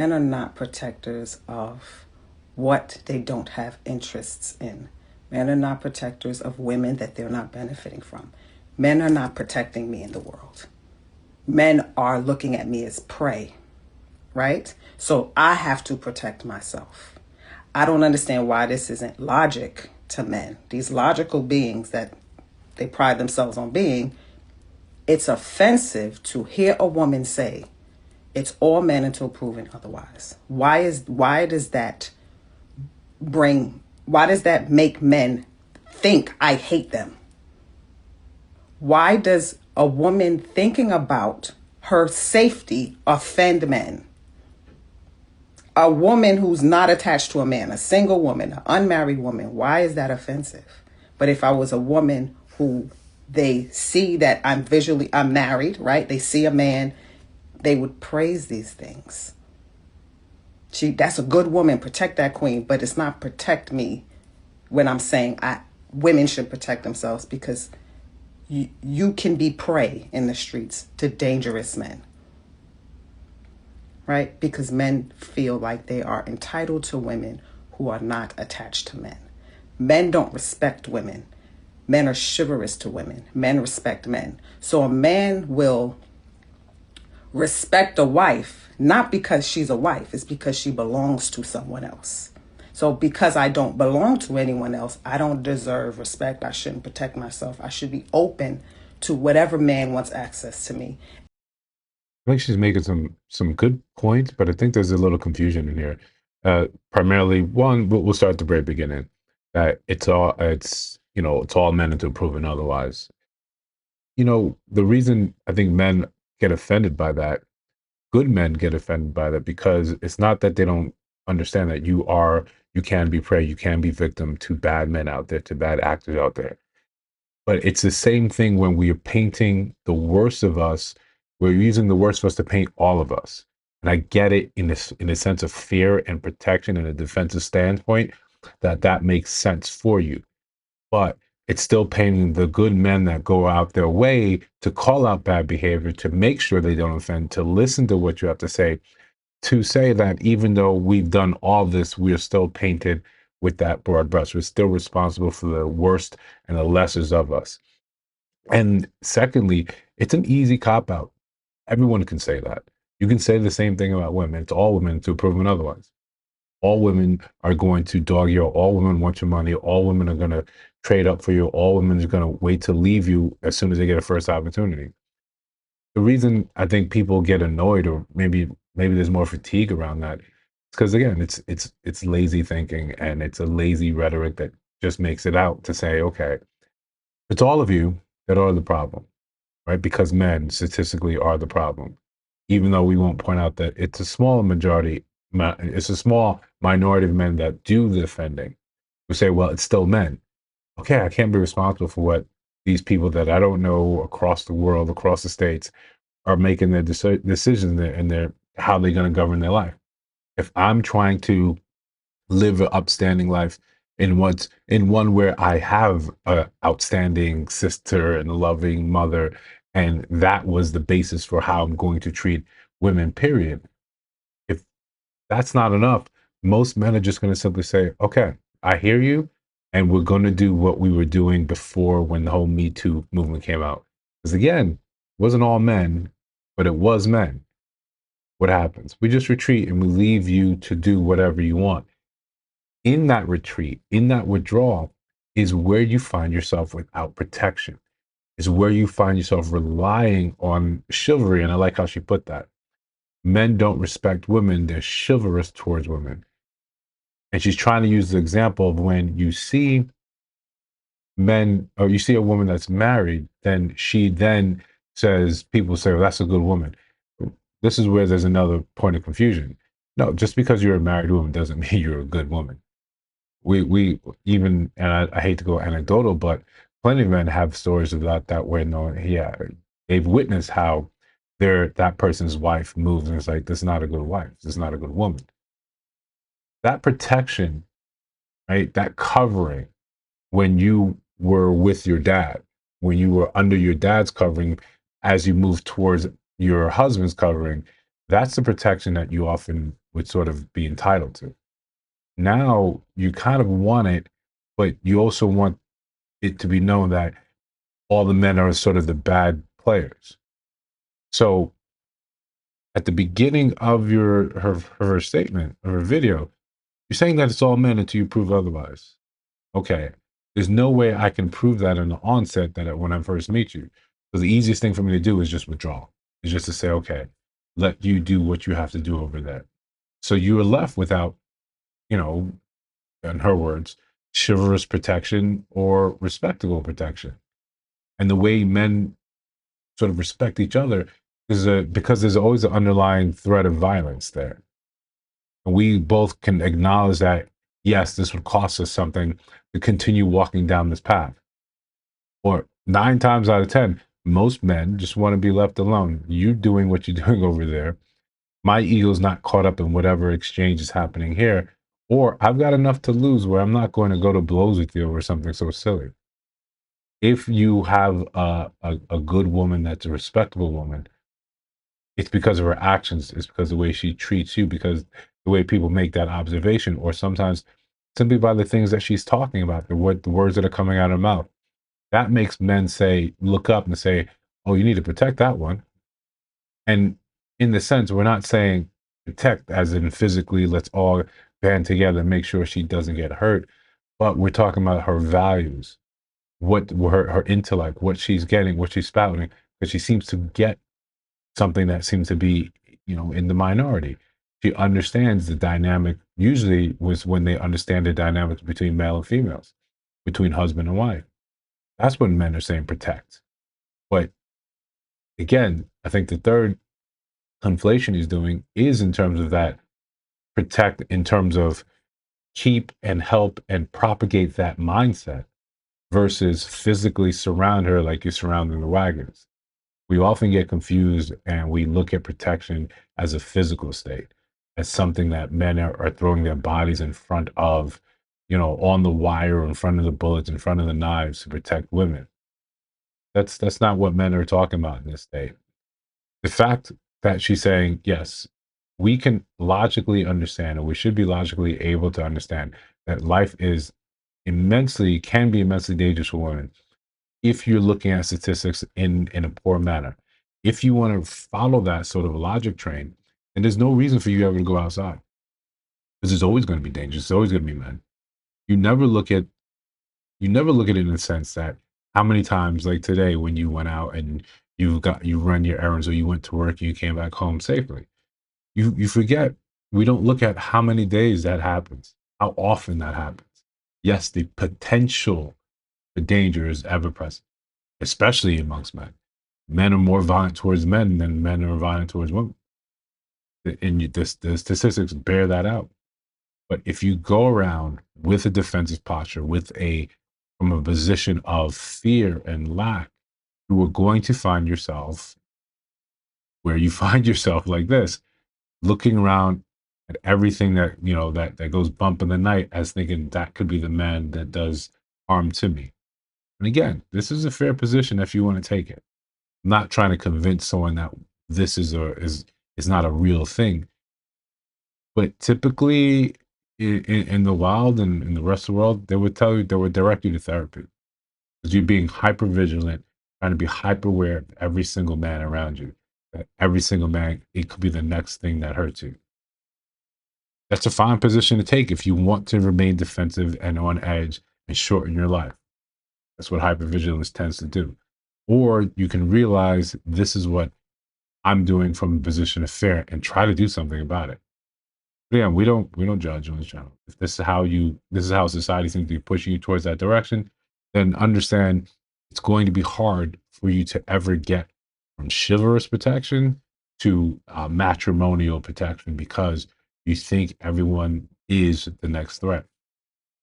Men are not protectors of what they don't have interests in. Men are not protectors of women that they're not benefiting from. Men are not protecting me in the world. Men are looking at me as prey, right? So I have to protect myself. I don't understand why this isn't logic to men. These logical beings that they pride themselves on being, it's offensive to hear a woman say, it's all men until proven otherwise. Why does that make men think I hate them? Why does a woman thinking about her safety offend men? A woman who's not attached to a man, a single woman, an unmarried woman, why is that offensive? But if I was a woman who they see that I'm married, right? They see a man, they would praise these things. That's a good woman, protect that queen, but it's not protect me when I'm saying women should protect themselves, because you can be prey in the streets to dangerous men, right? Because men feel like they are entitled to women who are not attached to men. Men don't respect women. Men are chivalrous to women. Men respect men. So a man will respect a wife, not because she's a wife, it's because she belongs to someone else. So because I don't belong to anyone else, I don't deserve respect. I shouldn't protect myself. I should be open to whatever man wants access to me. I think she's making some good points, but I think there's a little confusion in here. Primarily, one, we'll start at the very beginning. That it's all men until proven otherwise. The reason I think men get offended by that, good men get offended by that, because it's not that they don't understand that you can be prey, you can be victim to bad men out there, to bad actors out there. But it's the same thing when we are painting the worst of us. We're using the worst of us to paint all of us. And I get it in a sense of fear and protection and a defensive standpoint, that makes sense for you. But it's still painting the good men that go out their way to call out bad behavior, to make sure they don't offend, to listen to what you have to say that even though we've done all this, we are still painted with that broad brush. We're still responsible for the worst and the lessers of us. And secondly, it's an easy cop out. Everyone can say that. You can say the same thing about women. It's all women to proven otherwise. All women are going to dog you. All women want your money. All women are going to trade up for you. All women are going to wait to leave you as soon as they get a first opportunity. The reason I think people get annoyed, or maybe there's more fatigue around that, is because again, it's lazy thinking, and it's a lazy rhetoric that just makes it out to say, okay, it's all of you that are the problem, right? Because men statistically are the problem, even though we won't point out that it's a small majority, it's a small minority of men that do the offending. We say, well, it's still men. Okay, I can't be responsible for what these people that I don't know across the world, across the states, are making their decisions there, and their how they're going to govern their life. If I'm trying to live an upstanding life in one where I have a outstanding sister and a loving mother, and that was the basis for how I'm going to treat women, period. If that's not enough, most men are just going to simply say, okay, I hear you, and we're going to do what we were doing before, when the whole Me Too movement came out. Because again, it wasn't all men, but it was men. What happens? We just retreat and we leave you to do whatever you want. In that retreat, in that withdrawal, is where you find yourself without protection, is where you find yourself relying on chivalry. And I like how she put that. Men don't respect women, they're chivalrous towards women. And she's trying to use the example of when you see men, or you see a woman that's married, then she then says, people say, well, that's a good woman. This is where there's another point of confusion. No, just because you're a married woman doesn't mean you're a good woman. We even, and I hate to go anecdotal, but plenty of men have stories of that where, no, yeah, they've witnessed how that person's wife moves, and it's like, this is not a good wife, this is not a good woman. That protection, right? That covering, when you were with your dad, when you were under your dad's covering, as you move towards your husband's covering, that's the protection that you often would sort of be entitled to. Now you kind of want it, but you also want it to be known that all the men are sort of the bad players. So at the beginning of her statement or her video, you're saying that it's all men until you prove otherwise. Okay. There's no way I can prove that in the onset that when I first meet you. So the easiest thing for me to do is just withdraw. Is just to say, okay, let you do what you have to do over there. So you are left without, you know, in her words, chivalrous protection or respectable protection. And the way men sort of respect each other is because there's always an underlying threat of violence there. And we both can acknowledge that, yes, this would cost us something to continue walking down this path. Or 9 times out of 10, most men just want to be left alone. You doing what you're doing over there. My ego's not caught up in whatever exchange is happening here. Or I've got enough to lose where I'm not going to go to blows with you over something so silly. If you have a good woman that's a respectable woman, it's because of her actions, it's because of the way she treats you, because the way people make that observation, or sometimes simply by the things that she's talking about, the words that are coming out of her mouth. That makes men say, look up and say, oh, you need to protect that one. And in the sense, we're not saying protect as in physically, let's all band together and make sure she doesn't get hurt, but we're talking about her values, what her intellect, what she's getting, what she's spouting, because she seems to get something that seems to be, in the minority. She understands the dynamic, usually was when they understand the dynamics between male and females, between husband and wife. That's what men are saying protect. But again, I think the third conflation he's doing is in terms of that protect, in terms of keep and help and propagate that mindset versus physically surround her like you're surrounding the wagons. We often get confused and we look at protection as a physical state, as something that men are throwing their bodies in front of, on the wire, in front of the bullets, in front of the knives to protect women. That's not what men are talking about in this state. The fact that she's saying, yes, we can logically understand, or we should be logically able to understand that life is can be immensely dangerous for women if you're looking at statistics in a poor manner. If you want to follow that sort of logic train, and there's no reason for you ever to go outside because there's always going to be dangerous. There's always going to be men. You never look at it in the sense that how many times, like today, when you went out and you run your errands or you went to work and you came back home safely. You forget, we don't look at how many days that happens, how often that happens. Yes, the potential for danger is ever present, especially amongst men. Men are more violent towards men than men are violent towards women. And the statistics bear that out. But if you go around with a defensive posture, from a position of fear and lack, you are going to find yourself where you find yourself like this, looking around at everything that goes bump in the night as thinking that could be the man that does harm to me. And again, this is a fair position if you want to take it. I'm not trying to convince someone that this is not a real thing. But typically in the wild and in the rest of the world, they would direct you to therapy because you're being hyper vigilant, trying to be hyper aware of every single man around you. That every single man, it could be the next thing that hurts you. That's a fine position to take if you want to remain defensive and on edge and shorten your life. That's what hypervigilance tends to do. Or you can realize this is what I'm doing from a position of fear and try to do something about it. But yeah, we don't judge on this channel. If this is how society seems to be pushing you towards that direction, then understand it's going to be hard for you to ever get from chivalrous protection to matrimonial protection because you think everyone is the next threat.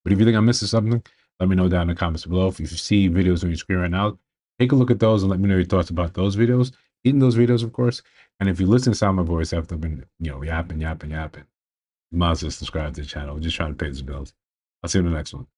But if you think I'm missing something, let me know down in the comments below. If you see videos on your screen right now, take a look at those and let me know your thoughts about those videos. In those videos, of course. And if you listen to sound my voice after I've been, yapping, you might as well subscribe to the channel. We're just trying to pay the bills. I'll see you in the next one.